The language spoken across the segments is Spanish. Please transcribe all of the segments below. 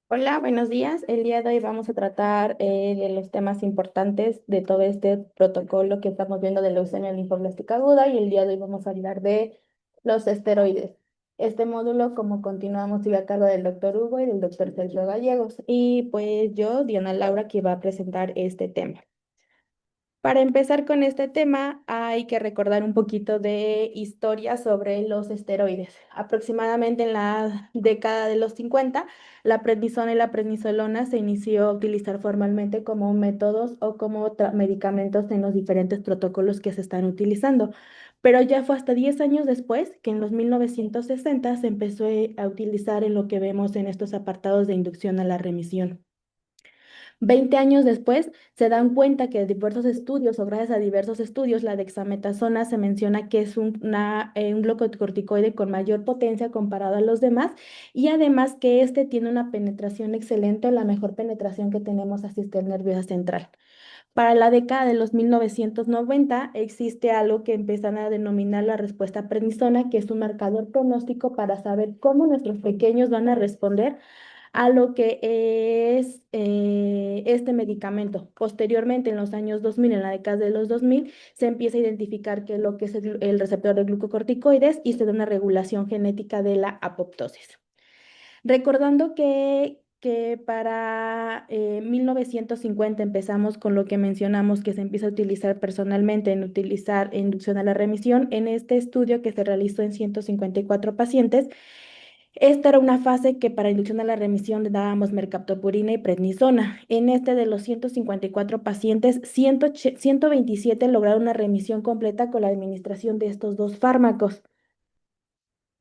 Hola, buenos días. El día de hoy vamos a tratar de los temas importantes de todo este protocolo que estamos viendo de leucemia linfoblástica aguda y el día de hoy vamos a hablar de los esteroides. Este módulo, como continuamos, sigue a cargo del doctor Hugo y del doctor Sergio Gallegos y pues yo, Diana Laura, que va a presentar este tema. Para empezar con este tema, hay que recordar un poquito de historia sobre los esteroides. Aproximadamente en la década de los 50, la prednisona y la prednisolona se inició a utilizar formalmente como métodos o como medicamentos en los diferentes protocolos que se están utilizando. Pero ya fue hasta 10 años después que en los 1960 se empezó a utilizar en lo que vemos en estos apartados de inducción a la remisión. 20 años después se dan cuenta que diversos estudios o gracias a diversos estudios la dexametasona se menciona que es un glucocorticoide con mayor potencia comparado a los demás y además que este tiene una penetración excelente, la mejor penetración que tenemos a sistema nervioso central. Para la década de los 1990 existe algo que empiezan a denominar la respuesta prednisona, que es un marcador pronóstico para saber cómo nuestros pequeños van a responder a lo que es este medicamento. Posteriormente, en los años 2000, en la década de los 2000, se empieza a identificar qué es lo que es el receptor de glucocorticoides y se da una regulación genética de la apoptosis. Recordando que para 1950 empezamos con lo que mencionamos que se empieza a utilizar personalmente en utilizar inducción a la remisión, en este estudio que se realizó en 154 pacientes, esta era una fase que para inducción a la remisión le dábamos mercaptopurina y prednisona. En este de los 154 pacientes, 127 lograron una remisión completa con la administración de estos dos fármacos.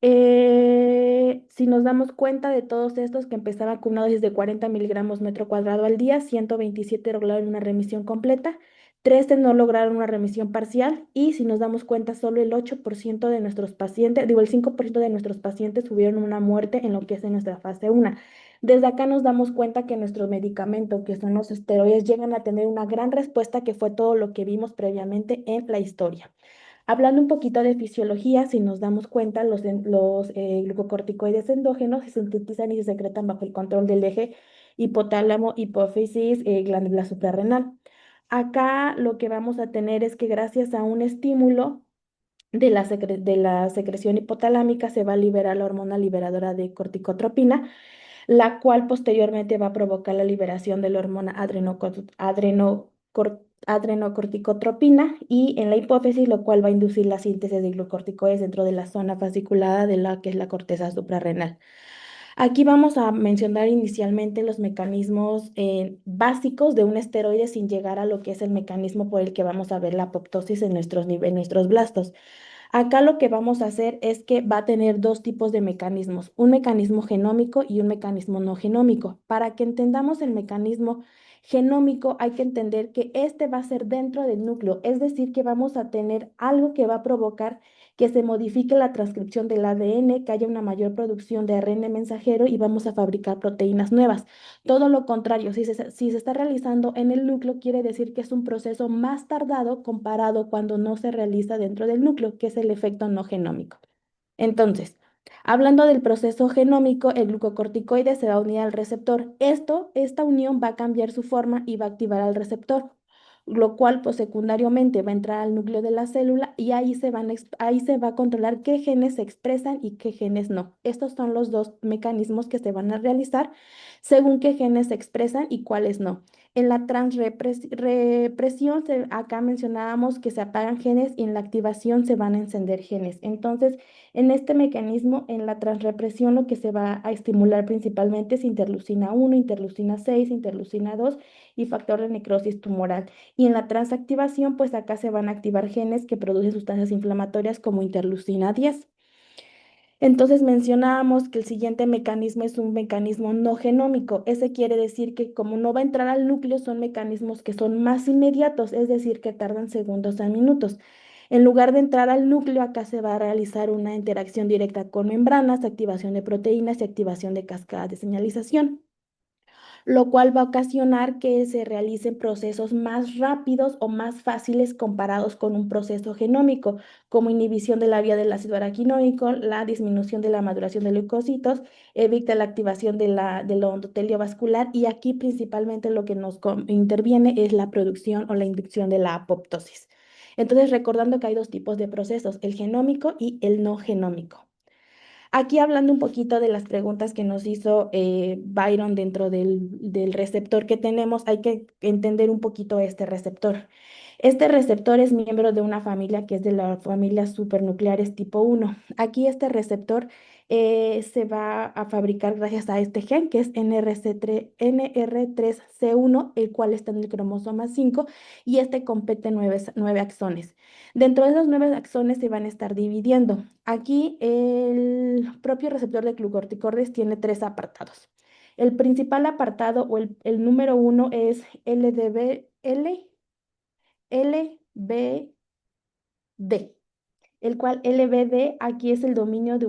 Si nos damos cuenta de todos estos que empezaban con una dosis de 40 miligramos metro cuadrado al día, 127 lograron una remisión completa, 13 no lograron una remisión parcial y si nos damos cuenta, solo el 8% de nuestros pacientes, digo, el 5% de nuestros pacientes tuvieron una muerte en lo que es en nuestra fase 1. Desde acá nos damos cuenta que nuestros medicamentos, que son los esteroides, llegan a tener una gran respuesta que fue todo lo que vimos previamente en la historia. Hablando un poquito de fisiología, si nos damos cuenta, los glucocorticoides endógenos se sintetizan y se secretan bajo el control del eje hipotálamo, hipófisis, glándula suprarrenal. Acá lo que vamos a tener es que gracias a un estímulo de la secreción hipotalámica se va a liberar la hormona liberadora de corticotropina, la cual posteriormente va a provocar la liberación de la hormona adrenocorticotropina y en la hipófisis, lo cual va a inducir la síntesis de glucocorticoides dentro de la zona fasciculada de la que es la corteza suprarrenal. Aquí vamos a mencionar inicialmente los mecanismos básicos de un esteroide sin llegar a lo que es el mecanismo por el que vamos a ver la apoptosis en en nuestros blastos. Acá lo que vamos a hacer es que va a tener dos tipos de mecanismos, un mecanismo genómico y un mecanismo no genómico. Para que entendamos el mecanismo genómico, hay que entender que este va a ser dentro del núcleo, es decir, que vamos a tener algo que va a provocar que se modifique la transcripción del ADN, que haya una mayor producción de ARN mensajero y vamos a fabricar proteínas nuevas. Todo lo contrario, si se está realizando en el núcleo, quiere decir que es un proceso más tardado comparado cuando no se realiza dentro del núcleo, que es el efecto no genómico. Entonces, hablando del proceso genómico, el glucocorticoide se va a unir al receptor. Esta unión va a cambiar su forma y va a activar al receptor, lo cual pues secundariamente va a entrar al núcleo de la célula y ahí se va a controlar qué genes se expresan y qué genes no. Estos son los dos mecanismos que se van a realizar según qué genes se expresan y cuáles no. En la transrepresión, acá mencionábamos que se apagan genes y en la activación se van a encender genes. Entonces, en este mecanismo, en la transrepresión, lo que se va a estimular principalmente es interleucina 1, interleucina 6, interleucina 2 y factor de necrosis tumoral. Y en la transactivación, pues acá se van a activar genes que producen sustancias inflamatorias como interleucina 10. Entonces mencionábamos que el siguiente mecanismo es un mecanismo no genómico. Ese quiere decir que como no va a entrar al núcleo, son mecanismos que son más inmediatos, es decir, que tardan segundos a minutos. En lugar de entrar al núcleo, acá se va a realizar una interacción directa con membranas, activación de proteínas y activación de cascadas de señalización. lo cual va a ocasionar que se realicen procesos más rápidos o más fáciles comparados con un proceso genómico, como inhibición de la vía del ácido araquidónico, la disminución de la maduración de leucocitos, evita la activación del endotelio vascular y aquí principalmente lo que nos interviene es la producción o la inducción de la apoptosis. Entonces, recordando que hay dos tipos de procesos, el genómico y el no genómico. Aquí hablando un poquito de las preguntas que nos hizo Byron dentro del receptor que tenemos, hay que entender un poquito este receptor. Este receptor es miembro de una familia que es de la familia supernucleares tipo 1. Aquí este receptor se va a fabricar gracias a este gen que es NR3C1, el cual está en el cromosoma 5 y este compete nueve axones. Dentro de esos nueve axones se van a estar dividiendo. Aquí el propio receptor de glucocorticoides tiene tres apartados. El principal apartado o el número uno es LBD, el cual LBD aquí es el dominio de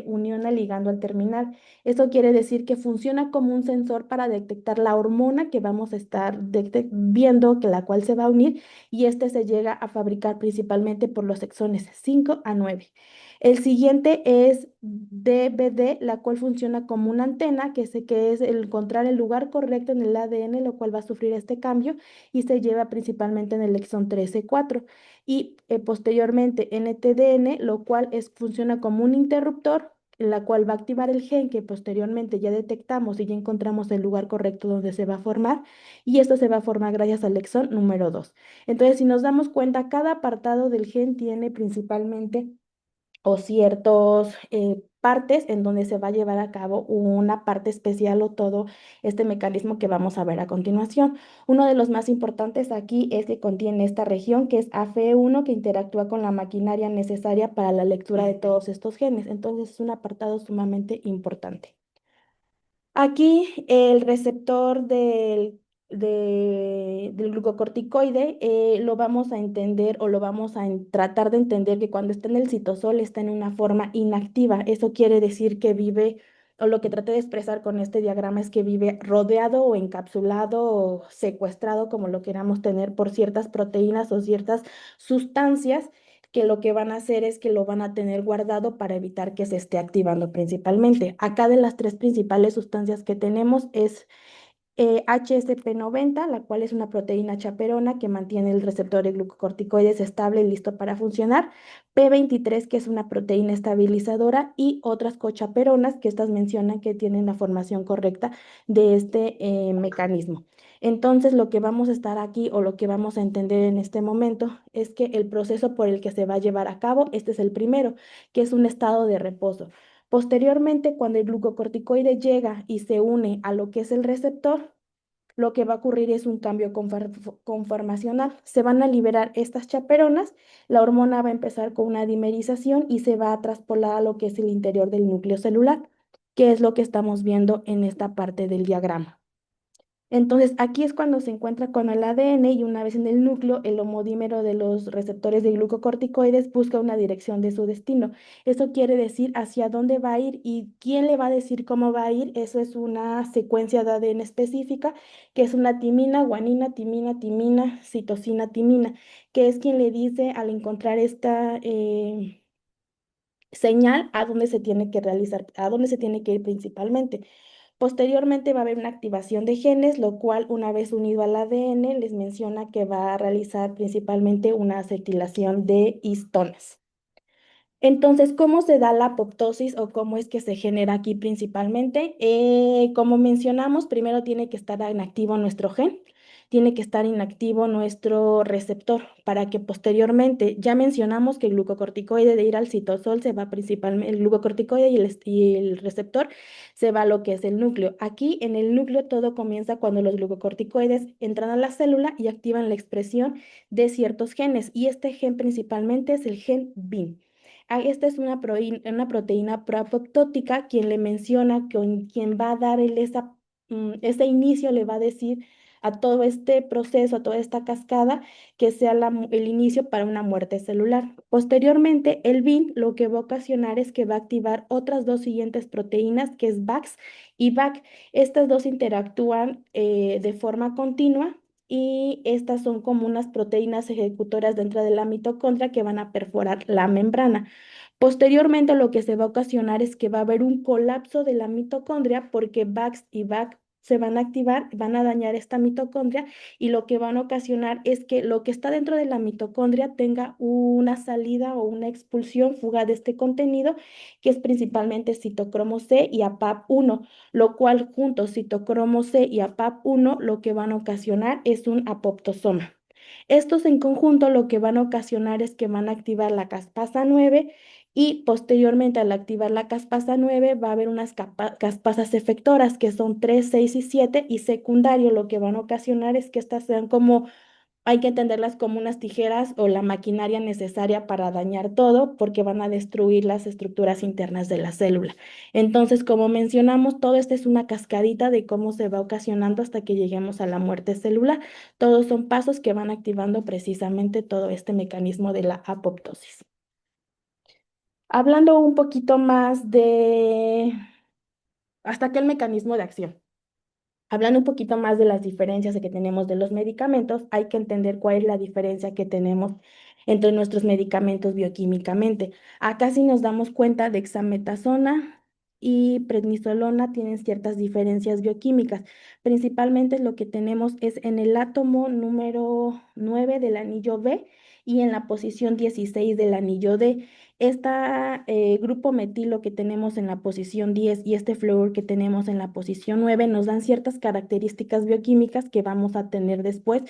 unión al ligando al terminal. Eso quiere decir que funciona como un sensor para detectar la hormona que vamos a estar viendo, que la cual se va a unir, y este se llega a fabricar principalmente por los exones 5 a 9. El siguiente es DBD, la cual funciona como una antena, que es el encontrar el lugar correcto en el ADN, lo cual va a sufrir este cambio y se lleva principalmente en el exón 13-4 y posteriormente NTDN, lo cual funciona como un interruptor, la cual va a activar el gen que posteriormente ya detectamos y ya encontramos el lugar correcto donde se va a formar, y esto se va a formar gracias al exón número 2. Entonces, si nos damos cuenta, cada apartado del gen tiene principalmente o ciertos partes en donde se va a llevar a cabo una parte especial o todo este mecanismo que vamos a ver a continuación. Uno de los más importantes aquí es que contiene esta región que es AFE1 que interactúa con la maquinaria necesaria para la lectura de todos estos genes. Entonces es un apartado sumamente importante. Aquí el receptor del glucocorticoide lo vamos a entender o lo vamos a tratar de entender que cuando está en el citosol está en una forma inactiva. Eso quiere decir que vive, o lo que traté de expresar con este diagrama es que vive rodeado o encapsulado o secuestrado, como lo queramos tener, por ciertas proteínas o ciertas sustancias que lo que van a hacer es que lo van a tener guardado para evitar que se esté activando principalmente. Acá de las tres principales sustancias que tenemos es HSP90, la cual es una proteína chaperona que mantiene el receptor de glucocorticoides estable y listo para funcionar. P23, que es una proteína estabilizadora, y otras cochaperonas que estas mencionan que tienen la formación correcta de este mecanismo. Entonces, lo que vamos a estar aquí o lo que vamos a entender en este momento es que el proceso por el que se va a llevar a cabo, este es el primero, que es un estado de reposo. Posteriormente, cuando el glucocorticoide llega y se une a lo que es el receptor, lo que va a ocurrir es un cambio conformacional. Se van a liberar estas chaperonas, la hormona va a empezar con una dimerización y se va a traspolar a lo que es el interior del núcleo celular, que es lo que estamos viendo en esta parte del diagrama. Entonces, aquí es cuando se encuentra con el ADN y una vez en el núcleo, el homodímero de los receptores de glucocorticoides busca una dirección de su destino. Eso quiere decir hacia dónde va a ir y quién le va a decir cómo va a ir. Eso es una secuencia de ADN específica, que es una timina, guanina, timina, timina, citosina, timina, que es quien le dice al encontrar esta señal a dónde se tiene que realizar, a dónde se tiene que ir principalmente. Posteriormente va a haber una activación de genes, lo cual una vez unido al ADN les menciona que va a realizar principalmente una acetilación de histonas. Entonces, ¿cómo se da la apoptosis o cómo es que se genera aquí principalmente? Como mencionamos, primero tiene que estar inactivo nuestro gen, tiene que estar inactivo nuestro receptor para que posteriormente, ya mencionamos que el glucocorticoide de ir al citosol se va principalmente, el glucocorticoide y el receptor se va a lo que es el núcleo. Aquí en el núcleo todo comienza cuando los glucocorticoides entran a la célula y activan la expresión de ciertos genes y este gen principalmente es el gen BIN. Esta es una proteína proapoptótica, quien le menciona, quien va a dar ese inicio, le va a decir a todo este proceso, a toda esta cascada, que sea el inicio para una muerte celular. Posteriormente, el BIN lo que va a ocasionar es que va a activar otras dos siguientes proteínas, que es VAX y VAC. Estas dos interactúan de forma continua y estas son como unas proteínas ejecutoras dentro de la mitocondria que van a perforar la membrana. Posteriormente, lo que se va a ocasionar es que va a haber un colapso de la mitocondria porque VAX y VAC se van a activar, van a dañar esta mitocondria y lo que van a ocasionar es que lo que está dentro de la mitocondria tenga una salida o una expulsión, fuga de este contenido, que es principalmente citocromo C y APAP1, lo cual juntos citocromo C y APAP1 lo que van a ocasionar es un apoptosoma. Estos en conjunto lo que van a ocasionar es que van a activar la caspasa 9 y posteriormente al activar la caspasa 9 va a haber unas caspasas efectoras que son 3, 6 y 7 y secundario lo que van a ocasionar es que estas sean como, hay que entenderlas como unas tijeras o la maquinaria necesaria para dañar todo porque van a destruir las estructuras internas de la célula. Entonces, como mencionamos, todo esto es una cascadita de cómo se va ocasionando hasta que lleguemos a la muerte celular. Todos son pasos que van activando precisamente todo este mecanismo de la apoptosis. Hablando un poquito más de hasta aquel mecanismo de acción. Hablando un poquito más de las diferencias que tenemos de los medicamentos, hay que entender cuál es la diferencia que tenemos entre nuestros medicamentos bioquímicamente. Acá sí nos damos cuenta de dexametasona y prednisolona tienen ciertas diferencias bioquímicas. Principalmente lo que tenemos es en el átomo número 9 del anillo B y en la posición 16 del anillo D. Este grupo metilo que tenemos en la posición 10 y este flúor que tenemos en la posición 9 nos dan ciertas características bioquímicas que vamos a tener después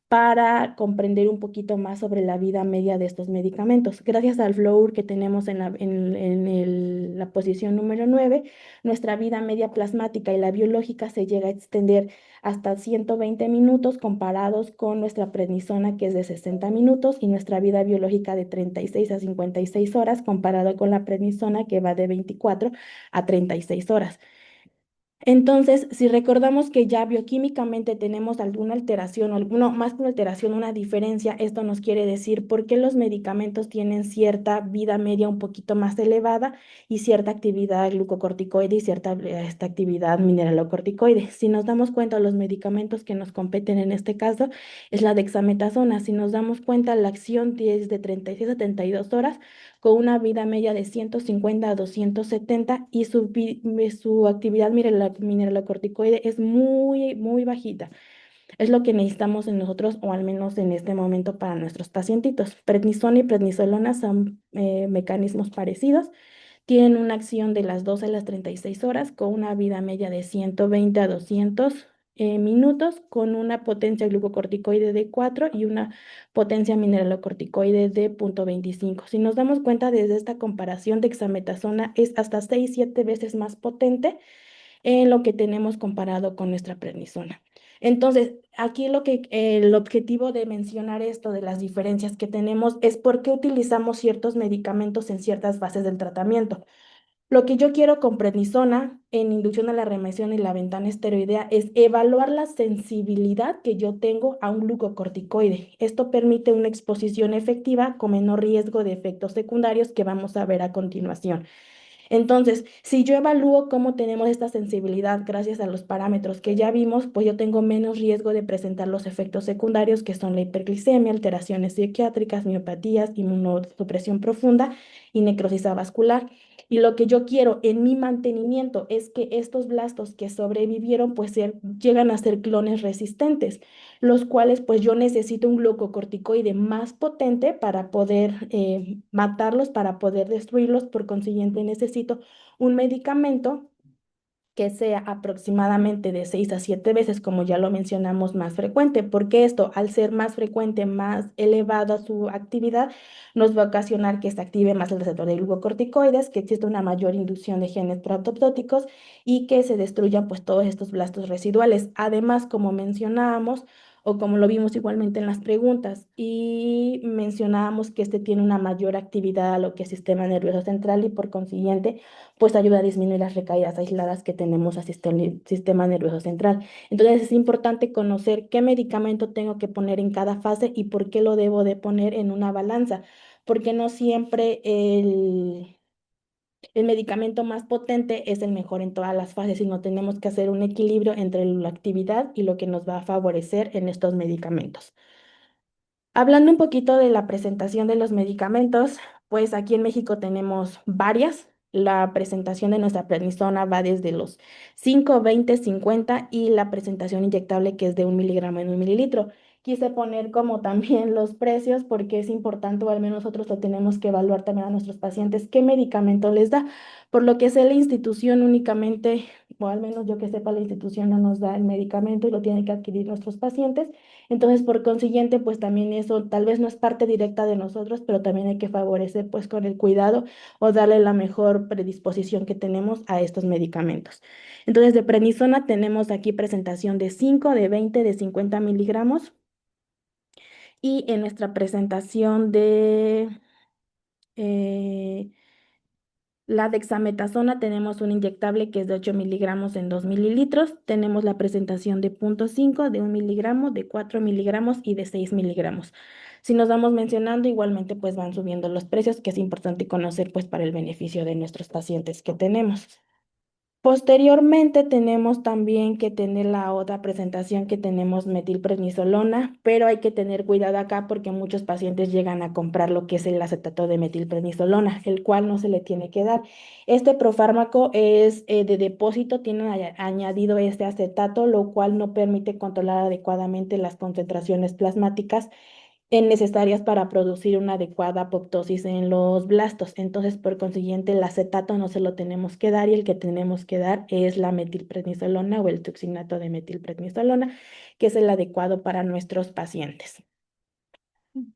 para comprender un poquito más sobre la vida media de estos medicamentos. Gracias al flúor que tenemos en la posición número 9, nuestra vida media plasmática y la biológica se llega a extender hasta 120 minutos comparados con nuestra prednisona que es de 60 minutos y nuestra vida biológica de 36 a 56 horas comparado con la prednisona que va de 24 a 36 horas. Entonces, si recordamos que ya bioquímicamente tenemos alguna alteración, o alguno, más que una alteración, una diferencia, esto nos quiere decir por qué los medicamentos tienen cierta vida media un poquito más elevada y cierta actividad glucocorticoide y cierta esta actividad mineralocorticoide. Si nos damos cuenta, los medicamentos que nos competen en este caso es la dexametasona. Si nos damos cuenta, la acción es de 36 a 32 horas con una vida media de 150 a 270 y su actividad mineralocorticoide es muy, muy bajita. Es lo que necesitamos en nosotros, o al menos en este momento para nuestros pacientitos. Prednisona y prednisolona son mecanismos parecidos. Tienen una acción de las 12 a las 36 horas con una vida media de 120 a 200 minutos, con una potencia glucocorticoide de 4 y una potencia mineralocorticoide de 0,25. Si nos damos cuenta desde esta comparación, dexametasona es hasta 6, 7 veces más potente en lo que tenemos comparado con nuestra prednisona. Entonces, aquí el objetivo de mencionar esto de las diferencias que tenemos es por qué utilizamos ciertos medicamentos en ciertas fases del tratamiento. Lo que yo quiero con prednisona en inducción a la remisión y la ventana esteroidea es evaluar la sensibilidad que yo tengo a un glucocorticoide. Esto permite una exposición efectiva con menor riesgo de efectos secundarios que vamos a ver a continuación. Entonces, si yo evalúo cómo tenemos esta sensibilidad gracias a los parámetros que ya vimos, pues yo tengo menos riesgo de presentar los efectos secundarios que son la hiperglicemia, alteraciones psiquiátricas, miopatías, inmunosupresión profunda y necrosis vascular. Y lo que yo quiero en mi mantenimiento es que estos blastos que sobrevivieron pues llegan a ser clones resistentes, los cuales pues yo necesito un glucocorticoide más potente para poder matarlos, para poder destruirlos. Por consiguiente, necesito un medicamento que sea aproximadamente de 6 a 7 veces, como ya lo mencionamos, más frecuente, porque esto, al ser más frecuente, más elevada su actividad, nos va a ocasionar que se active más el receptor de glucocorticoides, que exista una mayor inducción de genes proapoptóticos y que se destruyan pues todos estos blastos residuales. Además, como mencionábamos, o como lo vimos igualmente en las preguntas, y mencionábamos que este tiene una mayor actividad a lo que es sistema nervioso central y por consiguiente, pues ayuda a disminuir las recaídas aisladas que tenemos al sistema nervioso central. Entonces es importante conocer qué medicamento tengo que poner en cada fase y por qué lo debo de poner en una balanza, porque no siempre el medicamento más potente es el mejor en todas las fases, sino tenemos que hacer un equilibrio entre la actividad y lo que nos va a favorecer en estos medicamentos. Hablando un poquito de la presentación de los medicamentos, pues aquí en México tenemos varias. La presentación de nuestra prednisona va desde los 5, 20, 50 y la presentación inyectable que es de 1 miligramo en 1 mililitro. Quise poner como también los precios porque es importante, o al menos nosotros lo tenemos que evaluar también a nuestros pacientes, qué medicamento les da. Por lo que es la institución únicamente, o al menos yo que sepa, la institución no nos da el medicamento y lo tienen que adquirir nuestros pacientes. Entonces, por consiguiente, pues también eso tal vez no es parte directa de nosotros, pero también hay que favorecer pues con el cuidado o darle la mejor predisposición que tenemos a estos medicamentos. Entonces, de prednisona tenemos aquí presentación de 5, de 20, de 50 miligramos y en nuestra presentación de eh, la dexametasona tenemos un inyectable que es de 8 miligramos en 2 mililitros. Tenemos la presentación de 0,5, de 1 miligramo, de 4 miligramos y de 6 miligramos. Si nos vamos mencionando, igualmente pues van subiendo los precios, que es importante conocer pues para el beneficio de nuestros pacientes que tenemos. Posteriormente tenemos también que tener la otra presentación que tenemos metilprednisolona, pero hay que tener cuidado acá porque muchos pacientes llegan a comprar lo que es el acetato de metilprednisolona, el cual no se le tiene que dar. Este profármaco es de depósito, tiene añadido este acetato, lo cual no permite controlar adecuadamente las concentraciones plasmáticas necesarias para producir una adecuada apoptosis en los blastos. Entonces, por consiguiente, el acetato no se lo tenemos que dar y el que tenemos que dar es la metilprednisolona o el tuxinato de metilprednisolona, que es el adecuado para nuestros pacientes.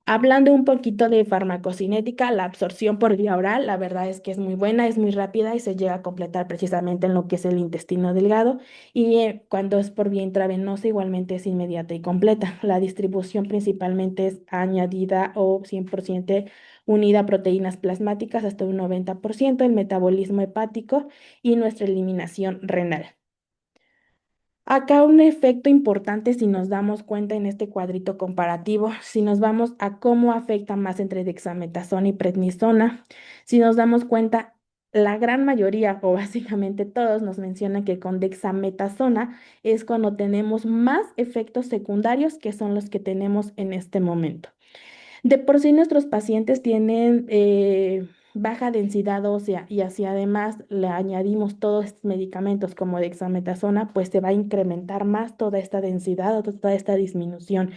Hablando un poquito de farmacocinética, la absorción por vía oral, la verdad es que es muy buena, es muy rápida y se llega a completar precisamente en lo que es el intestino delgado. Y cuando es por vía intravenosa, igualmente es inmediata y completa. La distribución principalmente es añadida o 100% unida a proteínas plasmáticas hasta un 90%, el metabolismo hepático y nuestra eliminación renal. Acá un efecto importante si nos damos cuenta en este cuadrito comparativo, si nos vamos a cómo afecta más entre dexametasona y prednisona, si nos damos cuenta, la gran mayoría o básicamente todos nos mencionan que con dexametasona es cuando tenemos más efectos secundarios que son los que tenemos en este momento. De por sí nuestros pacientes tienen baja densidad ósea y así además le añadimos todos estos medicamentos como dexametasona, pues se va a incrementar más toda esta densidad o toda esta disminución,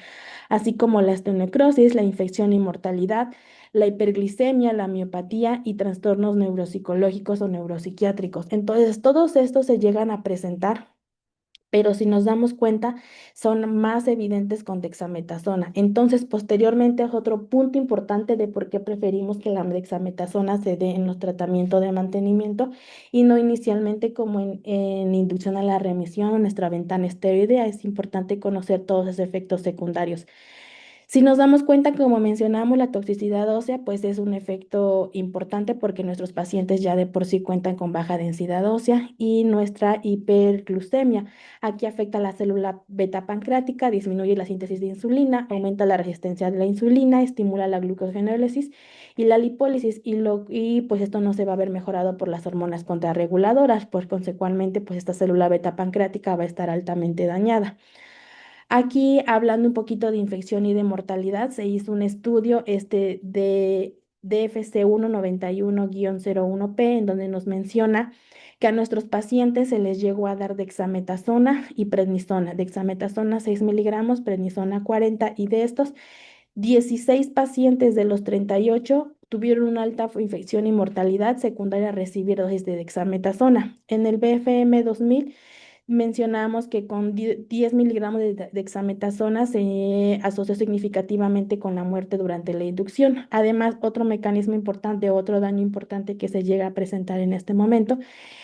así como la osteonecrosis, la infección y mortalidad, la hiperglicemia, la miopatía y trastornos neuropsicológicos o neuropsiquiátricos. Entonces, todos estos se llegan a presentar, pero si nos damos cuenta, son más evidentes con dexametasona. Entonces, posteriormente es otro punto importante de por qué preferimos que la dexametasona se dé en los tratamientos de mantenimiento y no inicialmente como en inducción a la remisión o nuestra ventana esteroidea. Es importante conocer todos esos efectos secundarios. Si nos damos cuenta, como mencionamos, la toxicidad ósea, pues es un efecto importante porque nuestros pacientes ya de por sí cuentan con baja densidad ósea y nuestra hiperglucemia. Aquí afecta la célula beta pancreática, disminuye la síntesis de insulina, aumenta la resistencia de la insulina, estimula la glucogenólisis y la lipólisis y pues esto no se va a ver mejorado por las hormonas contrarreguladoras, pues consecuentemente pues esta célula beta pancreática va a estar altamente dañada. Aquí, hablando un poquito de infección y de mortalidad, se hizo un estudio de DFC 191-01P, en donde nos menciona que a nuestros pacientes se les llegó a dar dexametasona y prednisona. Dexametasona 6 miligramos, prednisona 40, y de estos, 16 pacientes de los 38 tuvieron una alta infección y mortalidad secundaria a recibir dosis de dexametasona. En el BFM 2000 mencionamos que con 10 miligramos de dexametasona se asoció significativamente con la muerte durante la inducción. Además, otro mecanismo importante, otro daño importante que se llega a presentar en este momento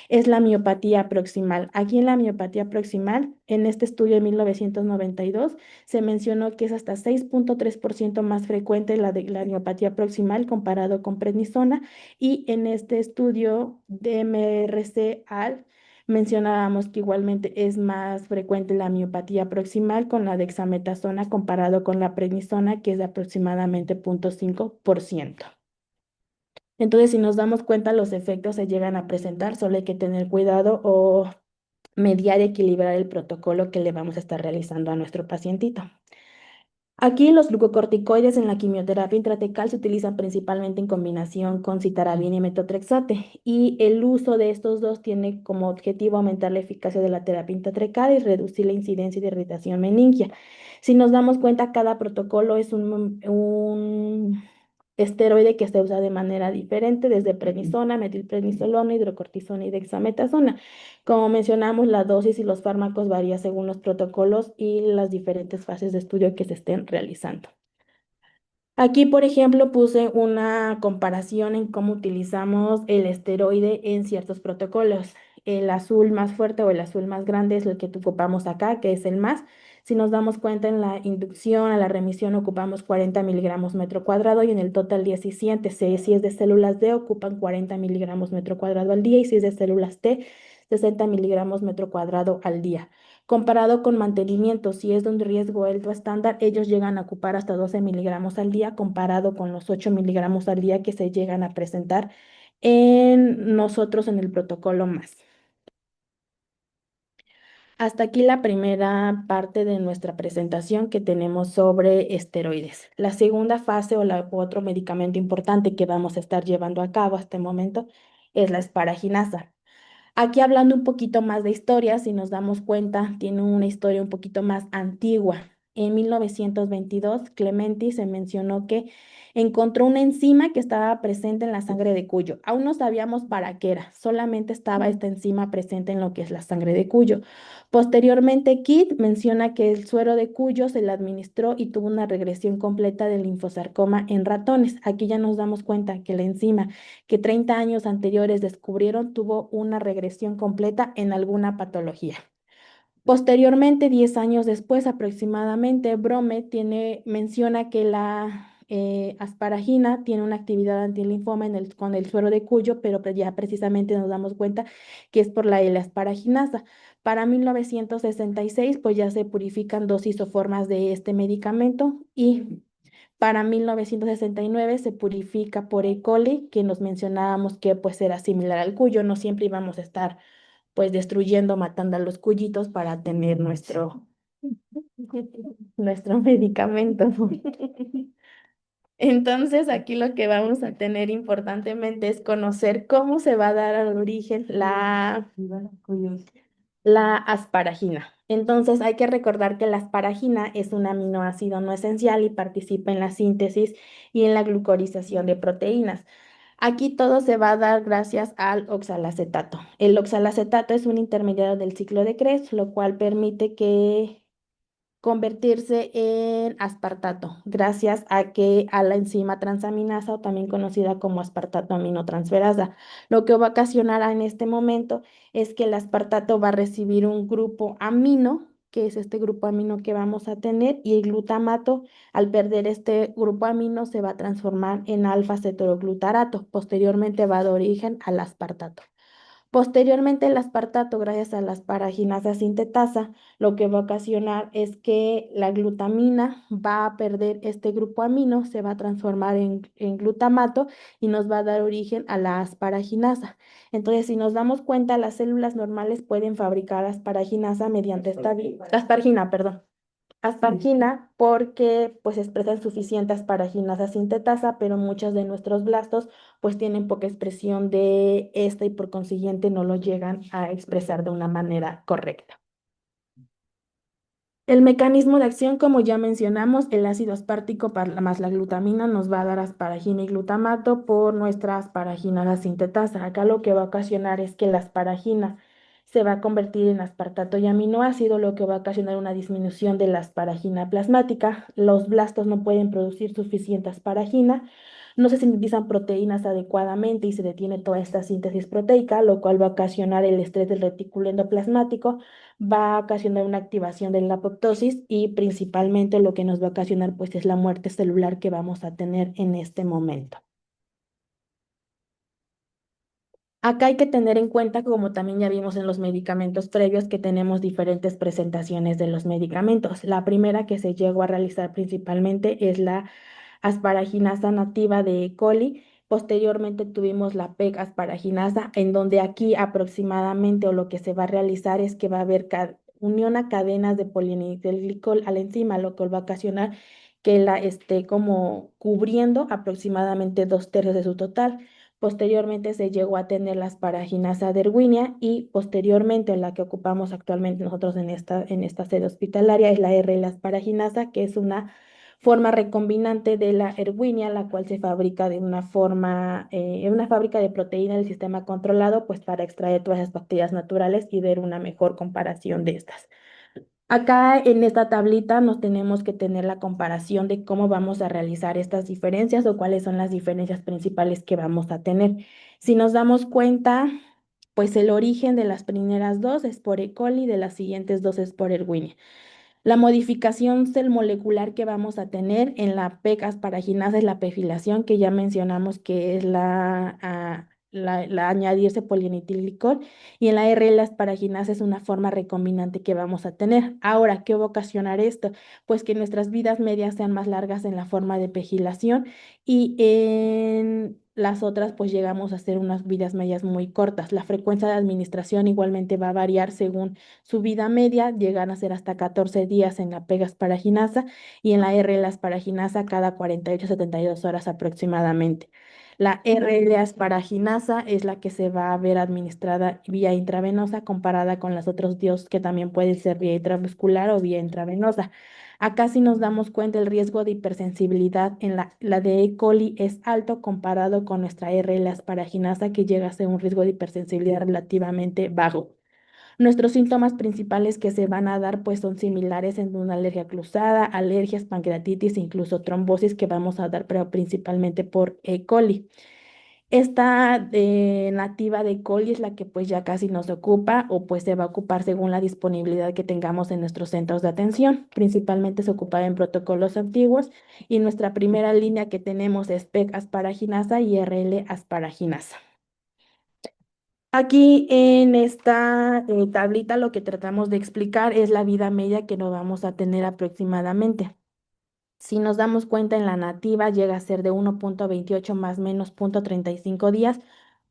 es la miopatía proximal. Aquí en la miopatía proximal, en este estudio de 1992, se mencionó que es hasta 6,3% más frecuente la miopatía proximal comparado con prednisona, y en este estudio de MRC al mencionábamos que igualmente es más frecuente la miopatía proximal con la dexametasona comparado con la prednisona, que es de aproximadamente 0,5%. Entonces, si nos damos cuenta, los efectos se llegan a presentar, solo hay que tener cuidado o mediar y equilibrar el protocolo que le vamos a estar realizando a nuestro pacientito. Aquí los glucocorticoides en la quimioterapia intratecal se utilizan principalmente en combinación con citarabina y metotrexate, y el uso de estos dos tiene como objetivo aumentar la eficacia de la terapia intratecal y reducir la incidencia de irritación meningia. Si nos damos cuenta, cada protocolo es un esteroide que se usa de manera diferente, desde prednisona, metilprednisolona, hidrocortisona y dexametasona. Como mencionamos, la dosis y los fármacos varían según los protocolos y las diferentes fases de estudio que se estén realizando. Aquí, por ejemplo, puse una comparación en cómo utilizamos el esteroide en ciertos protocolos. El azul más fuerte o el azul más grande es el que ocupamos acá, que es el más. Si nos damos cuenta, en la inducción a la remisión ocupamos 40 miligramos metro cuadrado, y en el total 17. Si es de células D, ocupan 40 miligramos metro cuadrado al día, y si es de células T, 60 miligramos metro cuadrado al día. Comparado con mantenimiento, si es de un riesgo alto estándar, ellos llegan a ocupar hasta 12 miligramos al día, comparado con los 8 miligramos al día que se llegan a presentar en nosotros en el protocolo más. Hasta aquí la primera parte de nuestra presentación que tenemos sobre esteroides. La segunda fase otro medicamento importante que vamos a estar llevando a cabo hasta el momento es la esparaginasa. Aquí, hablando un poquito más de historia, si nos damos cuenta, tiene una historia un poquito más antigua. En 1922, Clementi se mencionó que encontró una enzima que estaba presente en la sangre de Cuyo. Aún no sabíamos para qué era, solamente estaba esta enzima presente en lo que es la sangre de Cuyo. Posteriormente, Kidd menciona que el suero de Cuyo se le administró y tuvo una regresión completa del linfosarcoma en ratones. Aquí ya nos damos cuenta que la enzima que 30 años anteriores descubrieron tuvo una regresión completa en alguna patología. Posteriormente, 10 años después aproximadamente, Brome menciona que la asparagina tiene una actividad antilinfoma con el suero de Cuyo, pero ya precisamente nos damos cuenta que es por la L-asparaginasa. Para 1966, pues ya se purifican dos isoformas de este medicamento, y para 1969 se purifica por E. coli, que nos mencionábamos que pues era similar al cuyo. No siempre íbamos a estar pues destruyendo, matando a los cuyitos para tener nuestro medicamento. Entonces, aquí lo que vamos a tener importantemente es conocer cómo se va a dar al origen la asparagina. Entonces, hay que recordar que la asparagina es un aminoácido no esencial y participa en la síntesis y en la glucorización de proteínas. Aquí todo se va a dar gracias al oxalacetato. El oxalacetato es un intermediario del ciclo de Krebs, lo cual permite que convertirse en aspartato, gracias a la enzima transaminasa, o también conocida como aspartato aminotransferasa. Lo que va a ocasionar en este momento es que el aspartato va a recibir un grupo amino, que es este grupo amino que vamos a tener, y el glutamato, al perder este grupo amino, se va a transformar en alfa-cetoglutarato. Posteriormente va a dar origen al aspartato. Posteriormente, el aspartato, gracias a la asparaginasa sintetasa, lo que va a ocasionar es que la glutamina va a perder este grupo amino, se va a transformar en glutamato, y nos va a dar origen a la asparaginasa. Entonces, si nos damos cuenta, las células normales pueden fabricar asparaginasa mediante aspargina, perdón. Aspargina, porque pues expresan suficiente asparaginasa sintetasa, pero muchos de nuestros blastos pues tienen poca expresión de esta, y por consiguiente no lo llegan a expresar de una manera correcta. El mecanismo de acción, como ya mencionamos, el ácido aspartico más la glutamina nos va a dar asparagina y glutamato por nuestra asparaginasa sintetasa. Acá lo que va a ocasionar es que la asparagina se va a convertir en aspartato y aminoácido, lo que va a ocasionar una disminución de la asparagina plasmática. Los blastos no pueden producir suficiente asparagina, no se sintetizan proteínas adecuadamente y se detiene toda esta síntesis proteica, lo cual va a ocasionar el estrés del retículo endoplasmático, va a ocasionar una activación de la apoptosis y principalmente lo que nos va a ocasionar pues es la muerte celular que vamos a tener en este momento. Acá hay que tener en cuenta, como también ya vimos en los medicamentos previos, que tenemos diferentes presentaciones de los medicamentos. La primera que se llegó a realizar principalmente es la asparaginasa nativa de E. coli. Posteriormente tuvimos la PEG asparaginasa, en donde aquí aproximadamente o lo que se va a realizar es que va a haber unión a cadenas de polivinilglicol a la enzima, lo que va a ocasionar que la esté como cubriendo aproximadamente 2/3 de su total. Posteriormente se llegó a tener la asparaginasa de Erwinia y posteriormente la que ocupamos actualmente nosotros en esta sede hospitalaria es la R. asparaginasa, que es una forma recombinante de la Erwinia, la cual se fabrica de una forma, en una fábrica de proteína del sistema controlado, pues para extraer todas las bacterias naturales y ver una mejor comparación de estas. Acá en esta tablita nos tenemos que tener la comparación de cómo vamos a realizar estas diferencias o cuáles son las diferencias principales que vamos a tener. Si nos damos cuenta, pues el origen de las primeras dos es por E. coli, de las siguientes dos es por Erwinia. La modificación molecular que vamos a tener en la PEC asparaginasa es la pefilación, que ya mencionamos que es la añadirse polietilenglicol, y en la R la asparaginasa es una forma recombinante que vamos a tener. Ahora, ¿qué va a ocasionar esto? Pues que nuestras vidas medias sean más largas en la forma de pegilación y en las otras pues llegamos a hacer unas vidas medias muy cortas. La frecuencia de administración igualmente va a variar según su vida media, llegan a ser hasta 14 días en la pega asparaginasa y en la R la asparaginasa cada 48 a 72 horas aproximadamente. La RL asparaginasa es la que se va a ver administrada vía intravenosa comparada con las otras dos que también pueden ser vía intramuscular o vía intravenosa. Acá si nos damos cuenta el riesgo de hipersensibilidad en la de E. coli es alto comparado con nuestra RL asparaginasa que llega a ser un riesgo de hipersensibilidad relativamente bajo. Nuestros síntomas principales que se van a dar pues son similares en una alergia cruzada, alergias, pancreatitis, incluso trombosis que vamos a dar, pero principalmente por E. coli. Esta nativa de E. coli es la que pues ya casi nos ocupa o pues se va a ocupar según la disponibilidad que tengamos en nuestros centros de atención. Principalmente se ocupa en protocolos antiguos y nuestra primera línea que tenemos es PEC asparaginasa y RL asparaginasa. Aquí en esta tablita lo que tratamos de explicar es la vida media que nos vamos a tener aproximadamente. Si nos damos cuenta en la nativa llega a ser de 1,28 más menos 0,35 días,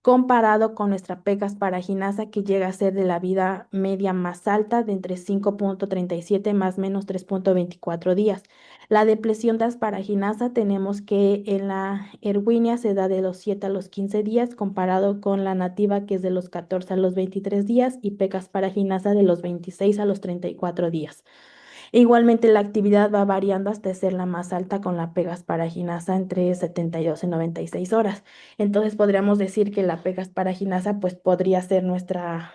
comparado con nuestra PEC asparaginasa que llega a ser de la vida media más alta de entre 5,37 más menos 3,24 días. La depresión de asparaginasa tenemos que en la Erwinia se da de los 7 a los 15 días, comparado con la nativa que es de los 14 a los 23 días y PEC asparaginasa de los 26 a los 34 días. Igualmente la actividad va variando hasta ser la más alta con la pegasparaginasa entre 72 y 96 horas. Entonces podríamos decir que la pegasparaginasa pues podría ser nuestra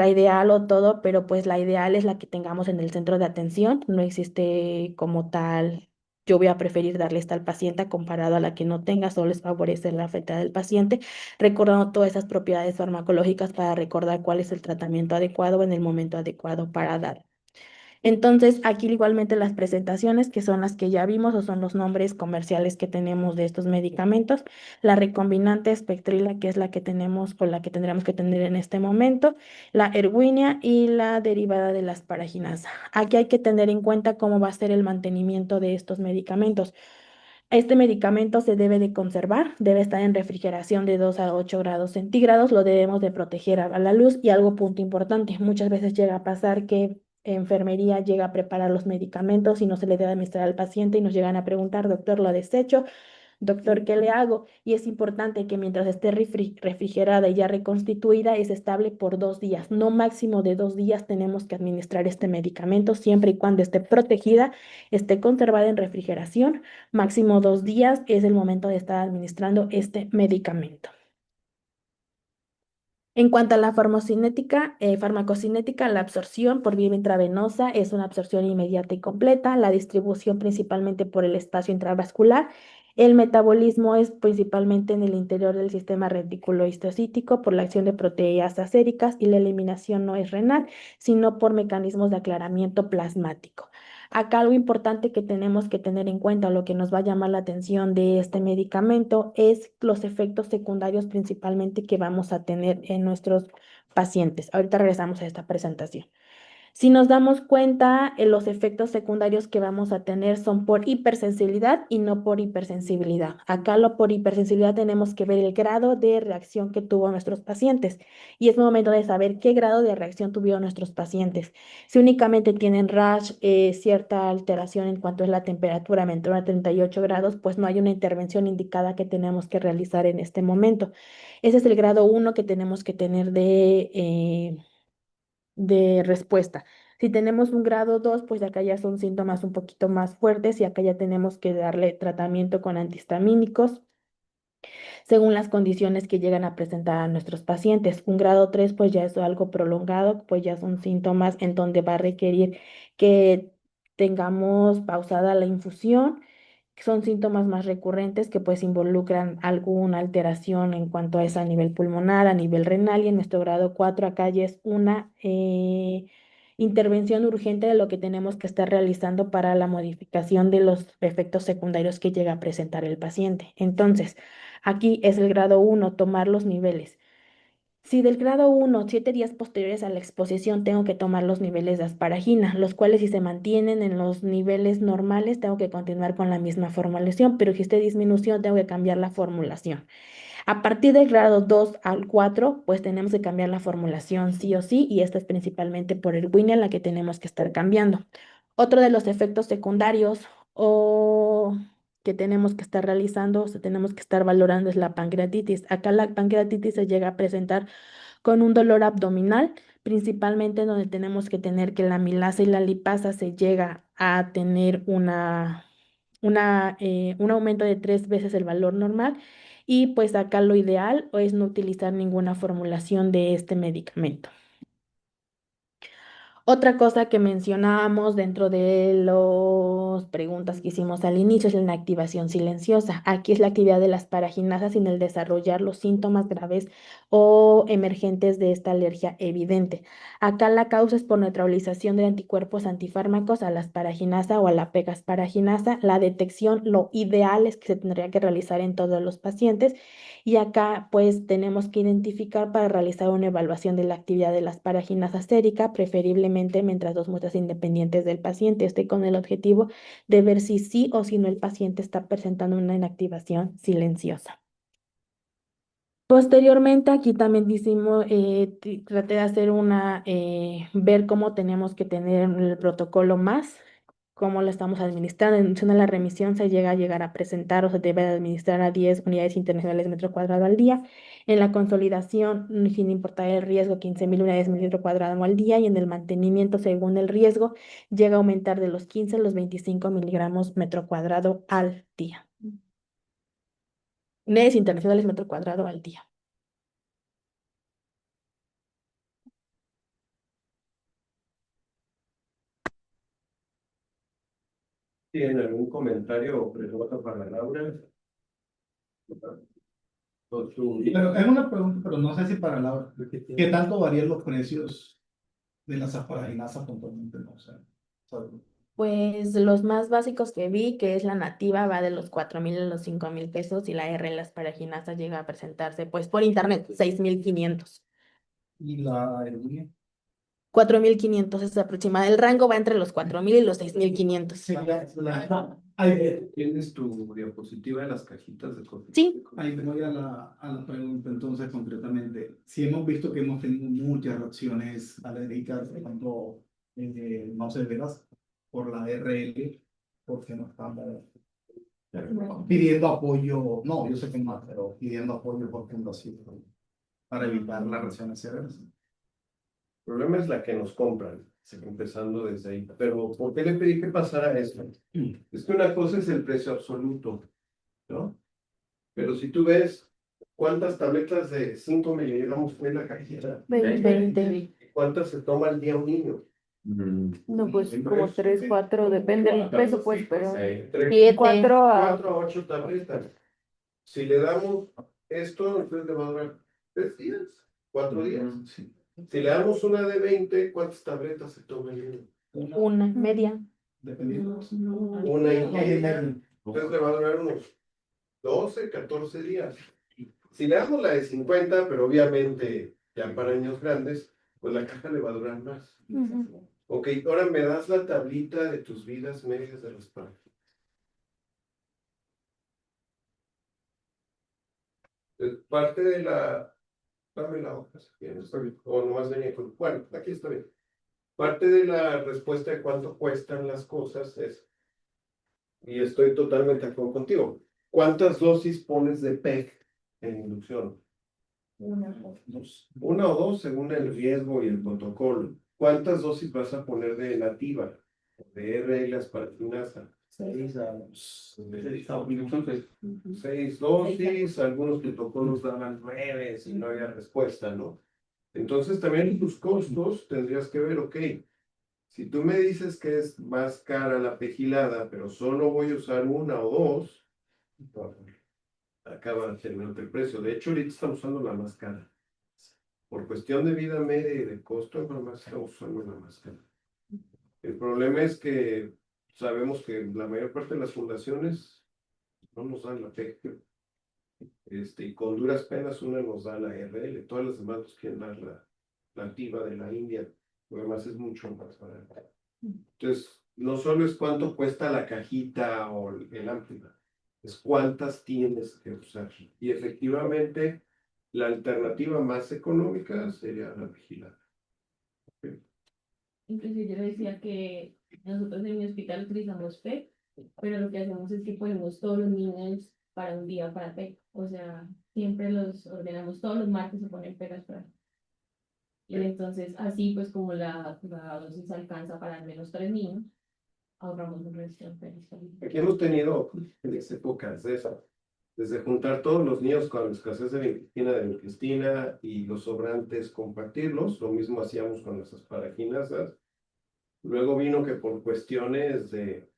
ideal o todo, pero pues la ideal es la que tengamos en el centro de atención. No existe como tal, yo voy a preferir darle esta al paciente comparado a la que no tenga, solo es favorecer la afectada del paciente, recordando todas esas propiedades farmacológicas para recordar cuál es el tratamiento adecuado en el momento adecuado para dar. Entonces, aquí igualmente las presentaciones, que son las que ya vimos o son los nombres comerciales que tenemos de estos medicamentos, la recombinante espectrila, que es la que tenemos o la que tendríamos que tener en este momento, la erwinia y la derivada de la asparaginasa. Aquí hay que tener en cuenta cómo va a ser el mantenimiento de estos medicamentos. Este medicamento se debe de conservar, debe estar en refrigeración de 2 a 8 grados centígrados, lo debemos de proteger a la luz y algo punto importante, muchas veces llega a pasar que enfermería llega a preparar los medicamentos y no se le debe administrar al paciente y nos llegan a preguntar, doctor, ¿lo desecho? Doctor, ¿qué le hago? Y es importante que mientras esté refrigerada y ya reconstituida, es estable por 2 días. No máximo de 2 días tenemos que administrar este medicamento, siempre y cuando esté protegida, esté conservada en refrigeración. Máximo 2 días es el momento de estar administrando este medicamento. En cuanto a la farmacocinética, la absorción por vía intravenosa es una absorción inmediata y completa, la distribución principalmente por el espacio intravascular. El metabolismo es principalmente en el interior del sistema reticulohistocítico por la acción de proteasas séricas y la eliminación no es renal, sino por mecanismos de aclaramiento plasmático. Acá algo importante que tenemos que tener en cuenta, lo que nos va a llamar la atención de este medicamento, es los efectos secundarios principalmente que vamos a tener en nuestros pacientes. Ahorita regresamos a esta presentación. Si nos damos cuenta, los efectos secundarios que vamos a tener son por hipersensibilidad y no por hipersensibilidad. Acá lo por hipersensibilidad tenemos que ver el grado de reacción que tuvo nuestros pacientes y es momento de saber qué grado de reacción tuvieron nuestros pacientes. Si únicamente tienen rash, cierta alteración en cuanto es la temperatura menor a 38 grados, pues no hay una intervención indicada que tenemos que realizar en este momento. Ese es el grado uno que tenemos que tener de respuesta. Si tenemos un grado 2 pues acá ya son síntomas un poquito más fuertes y acá ya tenemos que darle tratamiento con antihistamínicos según las condiciones que llegan a presentar a nuestros pacientes. Un grado 3 pues ya es algo prolongado, pues ya son síntomas en donde va a requerir que tengamos pausada la infusión. Son síntomas más recurrentes que pues involucran alguna alteración en cuanto a ese a nivel pulmonar, a nivel renal y en nuestro grado 4 acá ya es una intervención urgente de lo que tenemos que estar realizando para la modificación de los efectos secundarios que llega a presentar el paciente. Entonces, aquí es el grado uno, tomar los niveles. Si del grado uno 7 días posteriores a la exposición, tengo que tomar los niveles de asparagina, los cuales si se mantienen en los niveles normales, tengo que continuar con la misma formulación, pero si esté disminución, tengo que cambiar la formulación. A partir del grado 2 al 4, pues tenemos que cambiar la formulación sí o sí, y esta es principalmente por el Winner la que tenemos que estar cambiando. Otro de los efectos secundarios o que tenemos que estar realizando, o sea, tenemos que estar valorando es la pancreatitis. Acá la pancreatitis se llega a presentar con un dolor abdominal, principalmente donde tenemos que tener que la amilasa y la lipasa se llega a tener un aumento de 3 veces el valor normal y pues acá lo ideal es no utilizar ninguna formulación de este medicamento. Otra cosa que mencionábamos dentro de las preguntas que hicimos al inicio es la inactivación silenciosa. Aquí es la actividad de las paraginasas sin el desarrollar los síntomas graves o emergentes de esta alergia evidente. Acá la causa es por neutralización de anticuerpos antifármacos a las paraginasa o a la pegasparaginasa. La detección, lo ideal es que se tendría que realizar en todos los pacientes y acá pues tenemos que identificar para realizar una evaluación de la actividad de las paraginasas sérica, preferiblemente mientras dos muestras independientes del paciente esté con el objetivo de ver si sí o si no el paciente está presentando una inactivación silenciosa. Posteriormente, aquí también hicimos, traté de hacer ver cómo tenemos que tener el protocolo más, cómo lo estamos administrando. En función de la remisión se llega a llegar a presentar o se debe de administrar a 10 unidades internacionales metro cuadrado al día. En la consolidación, sin importar el riesgo, 15.000 unidades metro cuadrado al día. Y en el mantenimiento, según el riesgo, llega a aumentar de los 15 a los 25 miligramos metro cuadrado al día. Unidades internacionales metro cuadrado al día. ¿Tienen algún comentario o pregunta para Laura? Pero es una pregunta, pero no sé si para Laura. ¿Qué tanto varían los precios de las asparaginasas puntualmente? No sé. ¿Sabe? Pues los más básicos que vi, que es la nativa, va de los 4.000 a los 5.000 pesos y la R en las paraginasas llega a presentarse pues por internet, 6.500. Y la Erwinia. 4.500 es aproximada. El rango va entre los 4.000 y los 6.500. ¿Tienes tu diapositiva de las cajitas de cosas? Sí. Ahí me voy a la pregunta entonces concretamente. Si hemos visto que hemos tenido muchas reacciones alérgicas cuando no severas por la RL, porque no estamos pidiendo apoyo, no, yo sé que no, pero pidiendo apoyo por fundación para evitar las reacciones severas. El problema es la que nos compran, empezando desde ahí. Pero, ¿por qué le pedí que pasara esto? Es que una cosa es el precio absoluto, ¿no? Pero si tú ves ¿Cuántas tabletas de 5 miligramos fue la cajita? 20. ¿Cuántas se toma al día un niño? No, pues como 3, 4, depende del peso, pues, pero Tres, 7, 4 a... 4 a 8 tabletas. Si le damos esto, entonces le va a durar 3 días, 4 días. Sí. Si le damos una de 20, ¿cuántas tabletas se toma el niño? Una, media. Dependiendo. Una y media. Entonces le va a durar unos 12, 14 días. Si le damos la de 50, pero obviamente ya para niños grandes, pues la caja le va a durar más. Ok, ahora me das la tablita de tus vidas medias de las páginas. Parte de la... Dame la hoja si quieres, o nomás venía con... Bueno, aquí está bien. Parte de la respuesta de cuánto cuestan las cosas es, y estoy totalmente de acuerdo contigo, ¿cuántas dosis pones de PEG en inducción? Una o dos. Una o dos según el riesgo y el protocolo. ¿Cuántas dosis vas a poner de nativa? De reglas para quinasa. 6 dosis, algunos protocolos daban 9 si no había respuesta, ¿no? Entonces también tus costos tendrías que ver, ok, si tú me dices que es más cara la pegilada, pero solo voy a usar una o dos, acaba teniendo el precio. De hecho, ahorita estamos usando la más cara. Por cuestión de vida media y de costo, nomás estamos usando la más cara. El problema es que sabemos que la mayor parte de las fundaciones no nos dan la PEG. Y con duras penas una nos da la RL, todas las demás nos quieren dar la activa de la India, lo demás es mucho más barato. Entonces, no solo es cuánto cuesta la cajita o el amplio, es cuántas tienes que usar. Y efectivamente, la alternativa más económica sería la vigilada. Inclusive yo le decía que nosotros en mi hospital utilizamos PEC, pero lo que hacemos es que ponemos todos los niños para un día para PEC. O sea, siempre los ordenamos todos los martes se ponen pegas para. Y entonces, así pues como la dosis alcanza para al menos 3 niños, ahorramos un resto de pegas. Aquí hemos tenido épocas de eso, desde juntar todos los niños con la escasez de vincristina y los sobrantes compartirlos, lo mismo hacíamos con las asparaginasas. Luego vino que por cuestiones de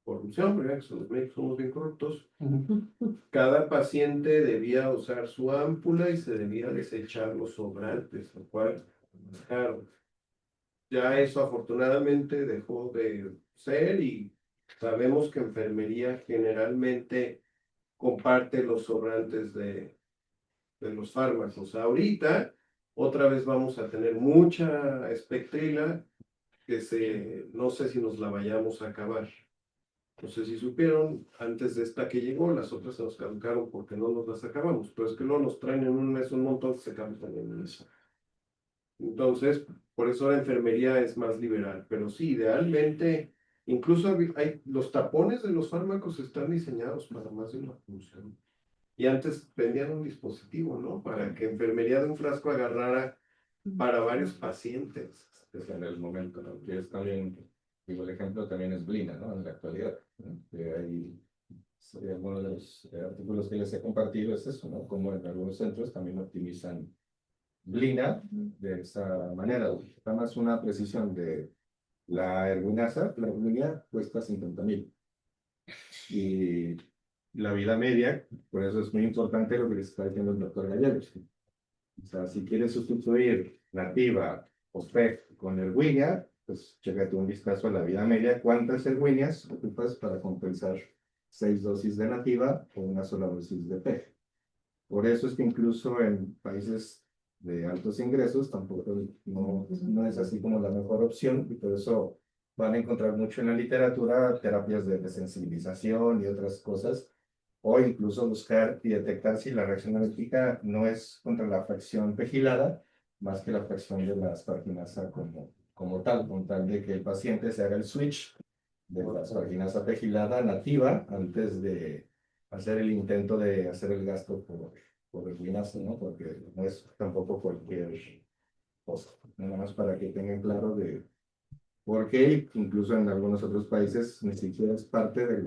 corrupción, ¿verdad? Que los médicos somos bien corruptos, cada paciente debía usar su ámpula y se debía desechar los sobrantes, lo cual, claro, ya eso afortunadamente dejó de ser y sabemos que enfermería generalmente comparte los sobrantes de los fármacos. Ahorita, otra vez vamos a tener mucha espectrila que no sé si nos la vayamos a acabar. No sé si supieron, antes de esta que llegó, las otras se nos caducaron porque no nos las acabamos, pero es que luego nos traen en un mes un montón que se caducan en un mes. Entonces, por eso la enfermería es más liberal, pero sí, idealmente, incluso los tapones de los fármacos están diseñados para más de una función. Y antes vendían un dispositivo, ¿no? Para que enfermería de un frasco agarrara para varios pacientes. Es en el momento, ¿no? Que es también, digo, el ejemplo también es Blina, ¿no? En la actualidad, ¿no? Que hay algunos de los artículos que les he compartido es eso, ¿no? Como en algunos centros también optimizan Blina de esa manera. Da más una precisión de la erwinasa, la erwinia cuesta 50,000. Y la vida media, por eso es muy importante lo que les está diciendo el doctor Gallegos. O sea, si quieres sustituir nativa o PEG con erwinia, pues chécate un vistazo a la vida media. ¿Cuántas erwinias ocupas para compensar 6 dosis de nativa o una sola dosis de PEG? Por eso es que incluso en países de altos ingresos tampoco no es así como la mejor opción, y por eso van a encontrar mucho en la literatura terapias de desensibilización y otras cosas, o incluso buscar y detectar si la reacción alérgica no es contra la fracción pegilada, más que la fracción de la asparginasa como tal, con tal de que el paciente se haga el switch de la asparginasa pegilada nativa antes de hacer el intento de hacer el gasto por erwinasa, ¿no? Porque no es tampoco cualquier cosa. Nada más para que tengan claro de por qué, incluso en algunos otros países, ni siquiera es parte de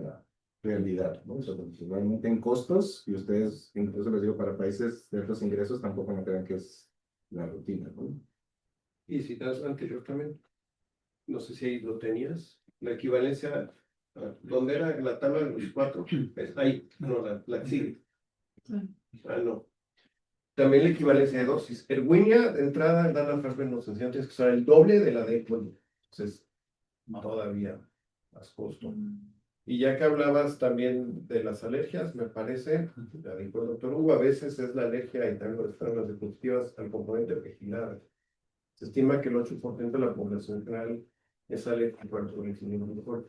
realidad, ¿no? O sea, porque realmente en costos, y ustedes, incluso les digo, para países de altos ingresos, tampoco no crean que es la rutina, ¿no? Y si das anterior también, no sé si ahí lo tenías, la equivalencia, ¿dónde era la tabla de los cuatro? Es ahí, no, la que sigue. Ah, no. También la equivalencia de dosis. Erwinia, de entrada, Dana Farber nos enseñó tienes que usar el doble de la de Equal. Entonces, todavía más costo. Y ya que hablabas también de las alergias, me parece, la dijo el doctor Hugo, a veces es la alergia y también las diapositivas al componente vegetal. Se estima que el 8% de la población general es alérgico al clorexidina. ¿Ok?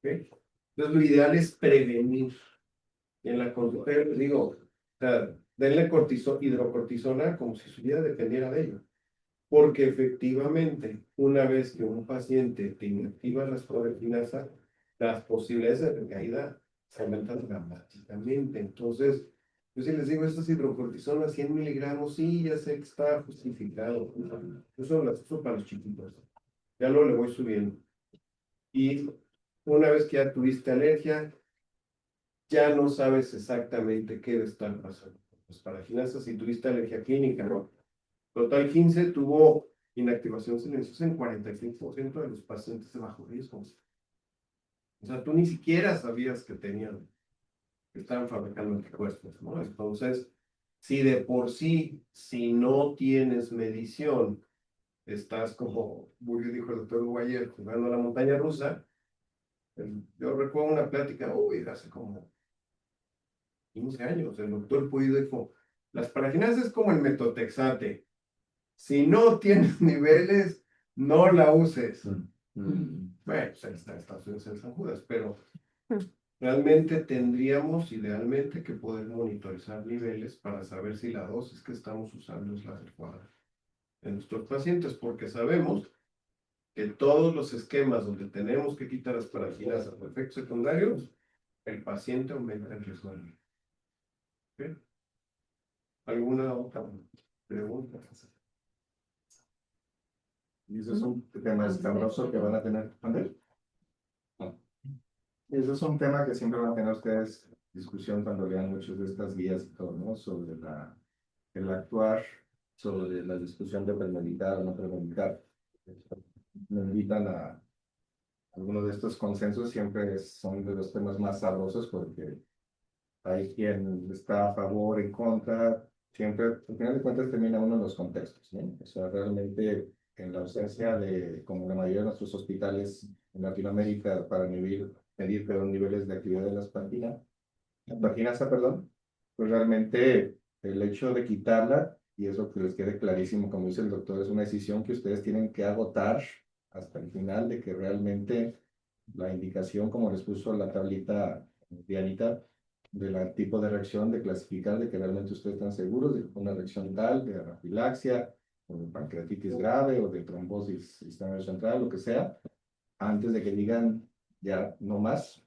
Entonces, lo ideal es prevenir. Y en la consulta yo les digo, o sea, denle hidrocortisona como si su vida dependiera de ello. Porque efectivamente, una vez que un paciente te inactiva las proteínas, las posibilidades de recaída se aumentan dramáticamente. Entonces, yo sí les digo, estas hidrocortisonas 100 miligramos, sí, ya sé que está justificado. Eso las uso para los chiquitos. Ya luego le voy subiendo. Y una vez que ya tuviste alergia, ya no sabes exactamente qué debe estar pasando. Pues para finanzas, si tuviste alergia clínica, ¿no? Total 15 tuvo inactivación silenciosa en 45% de los pacientes de bajo riesgo. O sea, tú ni siquiera sabías que tenían, que estaban fabricando anticuerpos, ¿no? Entonces, si de por sí, si no tienes medición, estás como muy dijo el doctor Hugo ayer, jugando a la montaña rusa. Yo recuerdo una plática, uy, hace como 15 años, el doctor Puido dijo, las paraginas es como el metotrexate. Si no tienes niveles, no la uses. Bueno, pues ahí está Estados Unidos en San Judas, pero realmente tendríamos idealmente que poder monitorizar niveles para saber si la dosis que estamos usando es la adecuada en nuestros pacientes, porque sabemos que todos los esquemas donde tenemos que quitar las paraginas por efectos secundarios, el paciente aumenta el riesgo de morir. ¿Ok? ¿Alguna otra pregunta? Y ese es un tema escabroso que van a tener. ¿Andrés? No. Ese es un tema que siempre van a tener ustedes discusión cuando lean muchas de estas guías y todo, ¿no? Sobre el actuar, sobre la discusión de premeditar o no premeditar. Me invitan a algunos de estos consensos, siempre son de los temas más sabrosos porque hay quien está a favor, en contra, siempre, al final de cuentas, termina uno en los contextos, ¿no? O sea, realmente, en la ausencia de, como la mayoría de nuestros hospitales en Latinoamérica, para medir niveles de actividad de la parkinasa, perdón, pues realmente el hecho de quitarla, y eso que les quede clarísimo, como dice el doctor, es una decisión que ustedes tienen que agotar hasta el final de que realmente la indicación, como les puso la tablita Dianita, del tipo de reacción, de clasificar, de que realmente ustedes están seguros de que fue una reacción tal, de anafilaxia, o de pancreatitis grave, o de trombosis sistema central, lo que sea, antes de que digan ya no más,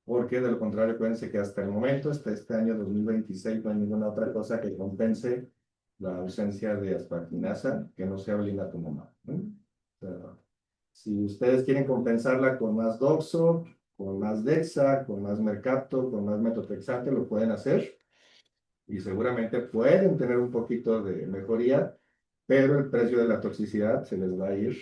porque de lo contrario, acuérdense que hasta el momento, hasta este año 2026, no hay ninguna otra cosa que compense la ausencia de asparginasa que no sea blinatumomab, ¿no? O sea, si ustedes quieren compensarla con más doxo, con más dexa, con más mercapto, con más metotrexate, lo pueden hacer y seguramente pueden tener un poquito de mejoría, pero el precio de la toxicidad se les va a ir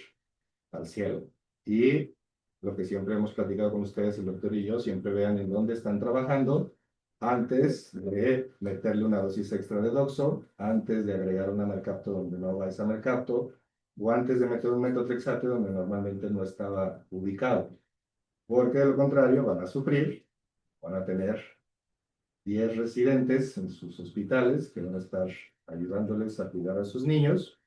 al cielo. Y lo que siempre hemos platicado con ustedes, el doctor y yo, siempre vean en dónde están trabajando antes de meterle una dosis extra de doxo, antes de agregar una mercapto donde no va esa mercapto, o antes de meter un metotrexate donde normalmente no estaba ubicado. Porque de lo contrario van a sufrir, van a tener 10 residentes en sus hospitales que van a estar ayudándoles a cuidar a sus niños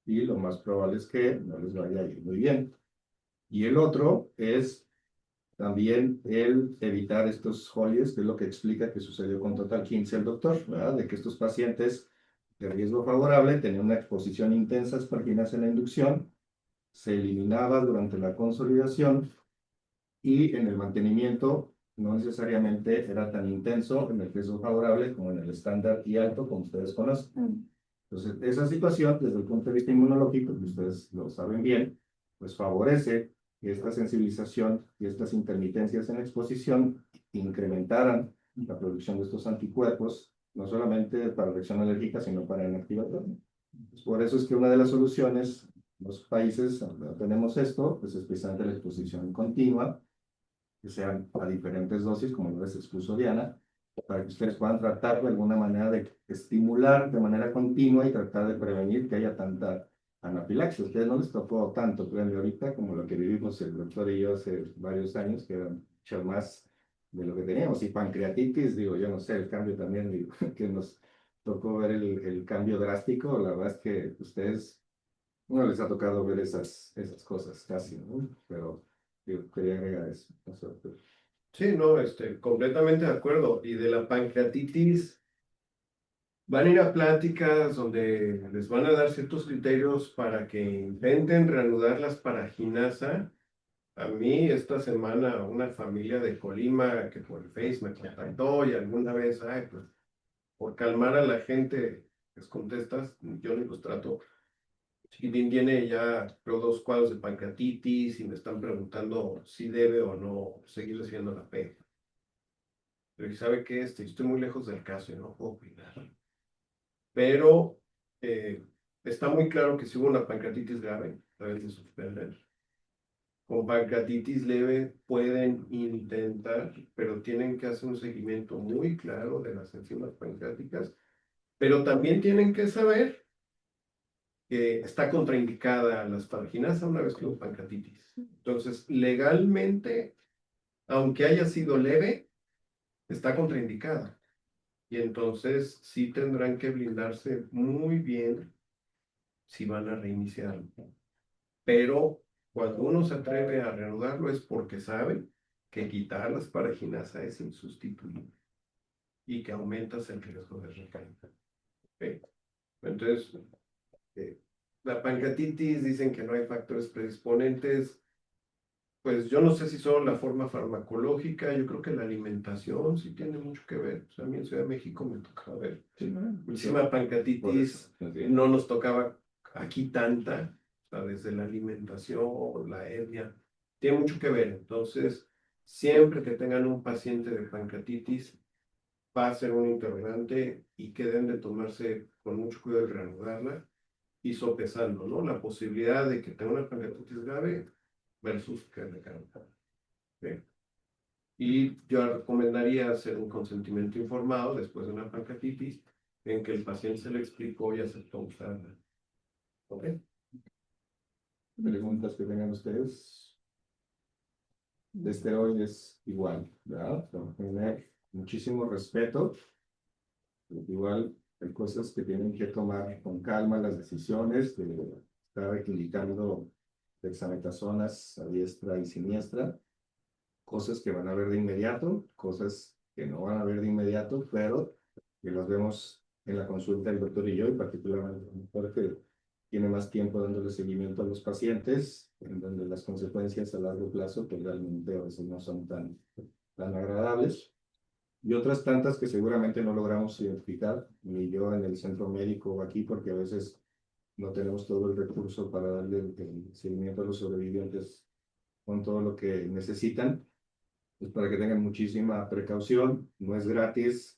y lo más probable es que no les vaya a ir muy bien. Y el otro es también el evitar estos holies, que es lo que explica que sucedió con Total 15 el doctor, ¿verdad? De que estos pacientes de riesgo favorable tenían una exposición intensa a asparginas en la inducción, se eliminaba durante la consolidación y en el mantenimiento no necesariamente era tan intenso en el riesgo favorable como en el estándar y alto, como ustedes conocen. Entonces, esa situación, desde el punto de vista inmunológico, que ustedes lo saben bien, pues favorece que esta sensibilización y estas intermitencias en exposición incrementaran la producción de estos anticuerpos, no solamente para reacción alérgica, sino para inactivación. Por eso es que una de las soluciones, los países donde tenemos esto, pues es precisamente la exposición continua, que sean a diferentes dosis, como les expuso Diana, para que ustedes puedan tratar de alguna manera de estimular de manera continua y tratar de prevenir que haya tanta anafilaxia. A ustedes no les tocó tanto, créanme, ahorita, como lo que vivimos el doctor y yo hace varios años, que era mucho más de lo que teníamos. Y pancreatitis, digo, yo no sé, el cambio también, digo, que nos tocó ver el cambio drástico. La verdad es que ustedes no les ha tocado ver esas cosas casi, ¿no? Pero yo quería agregar eso. Eso, pero... Sí, no, completamente de acuerdo. Y de la pancreatitis, van a ir a pláticas donde les van a dar ciertos criterios para que intenten reanudar la asparaginasa. A mí esta semana una familia de Colima que por el Face me contactó y alguna vez, ay, pues por calmar a la gente, les contestas, yo ni los trato. Chiquitín tiene ya creo 2 cuadros de pancreatitis y me están preguntando si debe o no seguir recibiendo la P. Pero ¿sabe qué? Estoy muy lejos del caso y no puedo opinar. Pero está muy claro que si hubo una pancreatitis grave, deben de suspender. Con pancreatitis leve pueden intentar, pero tienen que hacer un seguimiento muy claro de las enzimas pancreáticas, pero también tienen que saber que está contraindicada la asparaginasa una vez que hubo pancreatitis. Entonces, legalmente, aunque haya sido leve, está contraindicada. Y entonces sí tendrán que blindarse muy bien si van a reiniciarlo. Pero cuando uno se atreve a reanudarlo es porque sabe que quitar la asparaginasa es insustituible y que aumentas el riesgo de recaída. ¿Okay? Entonces, la pancreatitis dicen que no hay factores predisponentes. Pues yo no sé si solo la forma farmacológica, yo creo que la alimentación sí tiene mucho que ver. O sea, a mí en Ciudad de México me tocaba ver muchísima pancreatitis, no nos tocaba aquí tanta, o sea, desde la alimentación, la hernia, tiene mucho que ver. Entonces, siempre que tengan un paciente de pancreatitis, va a ser un interrogante y que deben de tomarse con mucho cuidado de reanudarla y sopesando, ¿no? La posibilidad de que tenga una pancreatitis grave versus que recaída. ¿Okay? Y yo recomendaría hacer un consentimiento informado después de una pancreatitis en que el paciente se le explicó y aceptó usarla. ¿Ok? Preguntas que tengan ustedes. De esteroides igual, ¿verdad? Tener muchísimo respeto. Igual hay cosas que tienen que tomar con calma las decisiones de estar equilibrando dexametasona a diestra y siniestra. Cosas que van a ver de inmediato, cosas que no van a ver de inmediato, pero que las vemos en la consulta del doctor y yo, y particularmente el doctor que tiene más tiempo dándole seguimiento a los pacientes, en donde las consecuencias a largo plazo pues realmente a veces no son tan agradables. Y otras tantas que seguramente no logramos identificar, ni yo en el centro médico o aquí, porque a veces no tenemos todo el recurso para darle el seguimiento a los sobrevivientes con todo lo que necesitan. Pues para que tengan muchísima precaución, no es gratis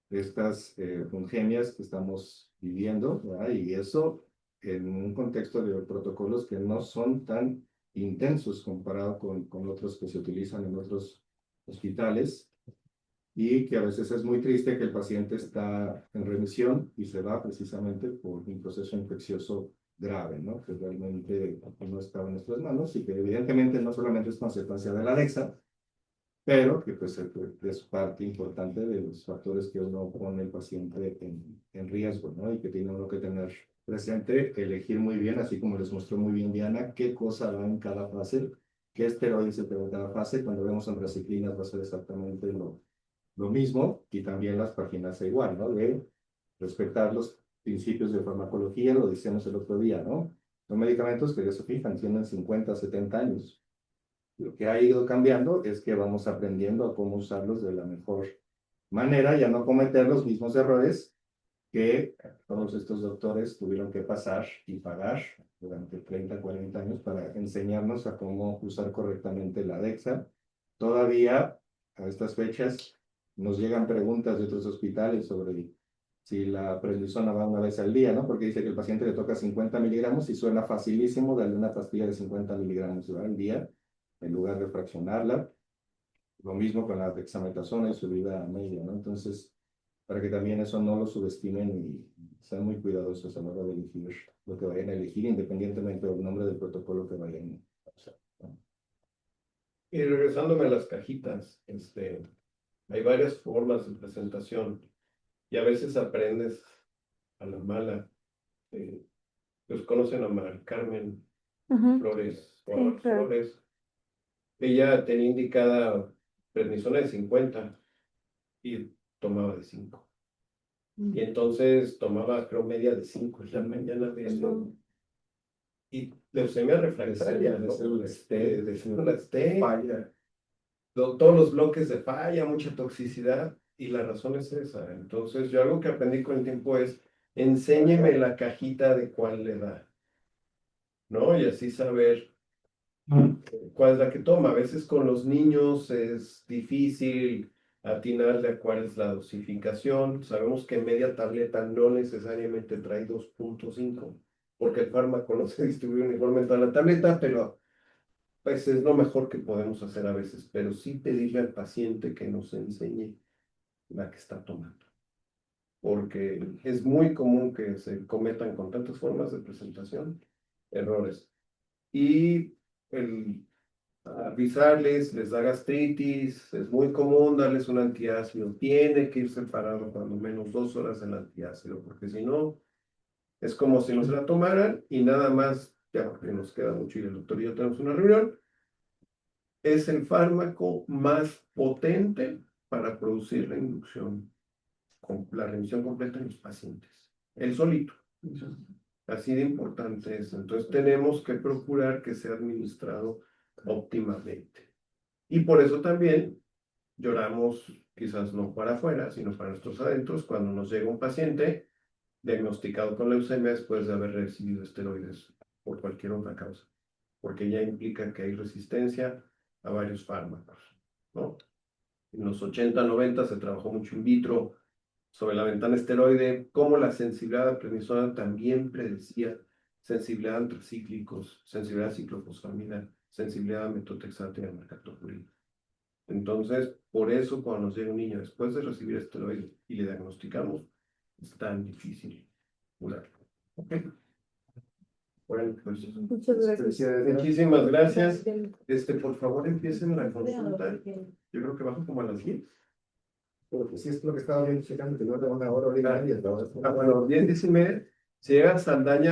estas fungemias que estamos viviendo, ¿verdad? Y eso en un contexto de protocolos que no son tan intensos comparado con otros que se utilizan en otros hospitales y que a veces es muy triste que el paciente está en remisión y se va precisamente por un proceso infeccioso grave, ¿no? Que realmente no estaba en nuestras manos y que evidentemente no solamente es consecuencia de la Alexa, pero que pues es parte importante de los factores que uno pone al paciente en riesgo, ¿no? Y que tiene uno que tener presente, elegir muy bien, así como les mostró muy bien Diana, qué cosa va en cada fase, qué esteroides se pega en cada fase. Cuando vemos antraciclinas va a ser exactamente lo mismo, y también las páginas igual, ¿no? De respetar los principios de farmacología, lo decíamos el otro día, ¿no? Son medicamentos que ya se fijan, tienen 50, 70 años. Lo que ha ido cambiando es que vamos aprendiendo a cómo usarlos de la mejor manera y a no cometer los mismos errores que todos estos doctores tuvieron que pasar y pagar durante 30, 40 años para enseñarnos a cómo usar correctamente la DEXA. Todavía, a estas fechas, nos llegan preguntas de otros hospitales sobre si la prednisona va una vez al día, ¿no? Porque dice que el paciente le toca 50 miligramos y suena facilísimo darle una pastilla de 50 miligramos al día en lugar de fraccionarla. Lo mismo con la dexametasona y su vida media, ¿no? Entonces, para que también eso no lo subestimen y sean muy cuidadosos a la hora de elegir lo que vayan a elegir, independientemente del nombre del protocolo que vayan a usar, ¿no? Y regresándome a las cajitas, hay varias formas de presentación y a veces aprendes a la mala. Pues conocen a Mari Carmen Ujú. Flores, o a Sí, Mar claro. Flores. Ella tenía indicada prednisona de 50 y tomaba de 5. Y entonces tomaba, creo, media de 5 en la mañana de eso. Y leucemia refractaria, ¿no? De células T, Falla. todos los bloques de falla, mucha toxicidad, y la razón es esa. Entonces, yo algo que aprendí con el tiempo es, enséñeme la cajita de cuál le da, ¿no? Y así saber cuál es la que toma. A veces con los niños es difícil atinarle a cuál es la dosificación. Sabemos que media tableta no necesariamente trae 2.5, porque el fármaco no se distribuye uniformemente a la tableta, pero pues es lo mejor que podemos hacer a veces. Pero sí pedirle al paciente que nos enseñe la que está tomando, porque es muy común que se cometan con tantas formas de presentación errores. Y el avisarles, les da gastritis, es muy común darles un antiácido, tiene que ir separado cuando menos 2 horas del antiácido, porque si no, es como si nos la tomaran y nada más, ya porque nos queda mucho y el doctor y yo tenemos una reunión, es el fármaco más potente para producir la inducción, la remisión completa en los pacientes, el solito. Así de importante es. Entonces tenemos que procurar que sea administrado óptimamente. Y por eso también lloramos, quizás no para afuera, sino para nuestros adentros, cuando nos llega un paciente diagnosticado con leucemia después de haber recibido esteroides por cualquier otra causa, porque ya implica que hay resistencia a varios fármacos, ¿no? En los 80, 90 se trabajó mucho in vitro sobre la ventana esteroide, como la sensibilidad a prednisona también predecía sensibilidad a antracíclicos, sensibilidad a ciclofosfamida, sensibilidad a metotrexato y a mercaptopurina. Entonces, por eso cuando nos llega un niño después de recibir esteroide y le diagnosticamos, es tan difícil curarlo. ¿Ok? Bueno, pues Muchas gracias. muchísimas gracias. Por favor, empiecen la consulta. Yo creo que bajo como a las 10. Porque sí es lo que estaba viendo, checando, que no te van a hora y media. Bueno, 10, 10 y media. Si llega Saldaña,